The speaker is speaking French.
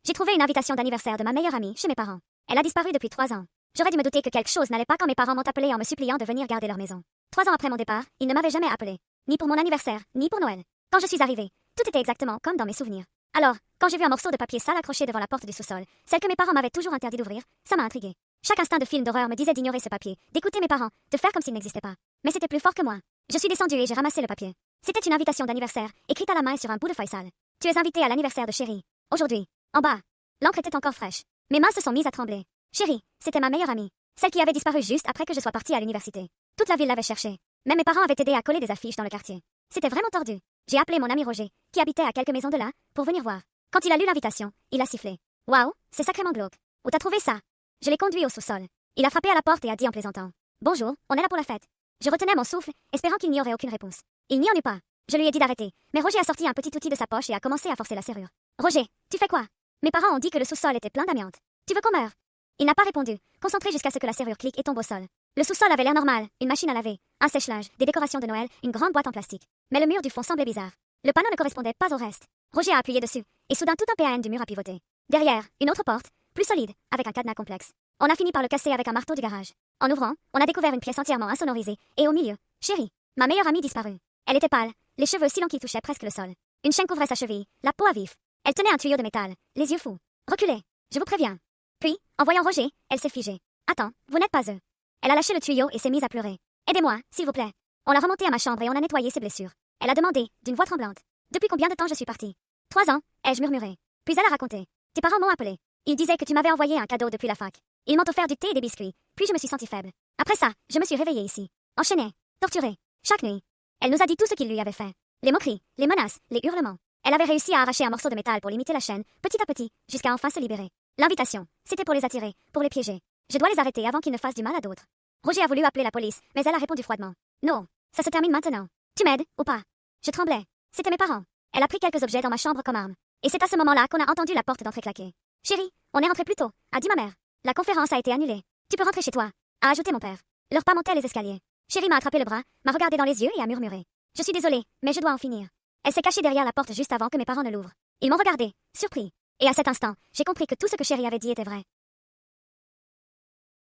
J'ai trouvé une invitation d'anniversaire de ma meilleure amie chez mes parents. Elle a disparu depuis 3 ans. J'aurais dû me douter que quelque chose n'allait pas quand mes parents m'ont appelé en me suppliant de venir garder leur maison. 3 ans après mon départ, ils ne m'avaient jamais appelé. Ni pour mon anniversaire, ni pour Noël. Quand je suis arrivée, tout était exactement comme dans mes souvenirs. Alors, quand j'ai vu un morceau de papier sale accroché devant la porte du sous-sol, celle que mes parents m'avaient toujours interdit d'ouvrir, ça m'a intriguée. Chaque instinct de film d'horreur me disait d'ignorer ce papier, d'écouter mes parents, de faire comme s'il n'existait pas. Mais c'était plus fort que moi. Je suis descendue et j'ai ramassé le papier. C'était une invitation d'anniversaire, écrite à la main et sur un bout de feuille sale. Tu es invitée à l'anniversaire de Chérie. Aujourd'hui. En bas. L'encre était encore fraîche. Mes mains se sont mises à trembler. Chérie, c'était ma meilleure amie. Celle qui avait disparu juste après que je sois partie à l'université. Toute la ville l'avait cherchée. Même mes parents avaient aidé à coller des affiches dans le quartier. C'était vraiment tordu. J'ai appelé mon ami Roger, qui habitait à quelques maisons de là, pour venir voir. Quand il a lu l'invitation, il a sifflé. Waouh, c'est sacrément glauque. Où t'as trouvé ça? Je l'ai conduit au sous-sol. Il a frappé à la porte et a dit en plaisantant. Bonjour, on est là pour la fête. Je retenais mon souffle, espérant qu'il n'y aurait aucune réponse. Il n'y en eut pas. Je lui ai dit d'arrêter, mais Roger a sorti un petit outil de sa poche et a commencé à forcer la serrure. Roger, tu fais quoi? Mes parents ont dit que le sous-sol était plein d'amiante. Tu veux qu'on meure? Il n'a pas répondu, concentré jusqu'à ce que la serrure clique et tombe au sol. Le sous-sol avait l'air normal, une machine à laver, un sèche-linge, des décorations de Noël, une grande boîte en plastique. Mais le mur du fond semblait bizarre. Le panneau ne correspondait pas au reste. Roger a appuyé dessus, et soudain tout un PAN du mur a pivoté. Derrière, une autre porte, plus solide, avec un cadenas complexe. On a fini par le casser avec un marteau du garage. En ouvrant, on a découvert une pièce entièrement insonorisée, et au milieu, Chérie, ma meilleure amie disparue. Elle était pâle, les cheveux si longs qui touchaient presque le sol. Une chaîne couvrait sa cheville, la peau à vif. Elle tenait un tuyau de métal, les yeux fous. Reculez, je vous préviens. Puis, en voyant Roger, elle s'est figée. Attends, vous n'êtes pas eux. Elle a lâché le tuyau et s'est mise à pleurer. Aidez-moi, s'il vous plaît. On l'a remontée à ma chambre et on a nettoyé ses blessures. Elle a demandé, d'une voix tremblante. Depuis combien de temps je suis partie? 3 ans, ai-je murmuré. Puis elle a raconté. Tes parents m'ont appelé. Ils disaient que tu m'avais envoyé un cadeau depuis la fac. Ils m'ont offert du thé et des biscuits. Puis je me suis sentie faible. Après ça, je me suis réveillée ici. Enchaînée. Torturée. Chaque nuit. Elle nous a dit tout ce qu'il lui avait fait. Les moqueries, les menaces, les hurlements. Elle avait réussi à arracher un morceau de métal pour limiter la chaîne, petit à petit, jusqu'à enfin se libérer. L'invitation, c'était pour les attirer, pour les piéger. Je dois les arrêter avant qu'ils ne fassent du mal à d'autres. Roger a voulu appeler la police, mais elle a répondu froidement. Non, ça se termine maintenant. Tu m'aides, ou pas? Je tremblais. C'était mes parents. Elle a pris quelques objets dans ma chambre comme arme. Et c'est à ce moment-là qu'on a entendu la porte d'entrée claquer. Chérie, on est rentré plus tôt, a dit ma mère. La conférence a été annulée. Tu peux rentrer chez toi, a ajouté mon père. Leur pas montait les escaliers. Chérie m'a attrapé le bras, m'a regardé dans les yeux et a murmuré. Je suis désolée, mais je dois en finir. Elle s'est cachée derrière la porte juste avant que mes parents ne l'ouvrent. Ils m'ont regardé, surpris. Et à cet instant, j'ai compris que tout ce que Chérie avait dit était vrai.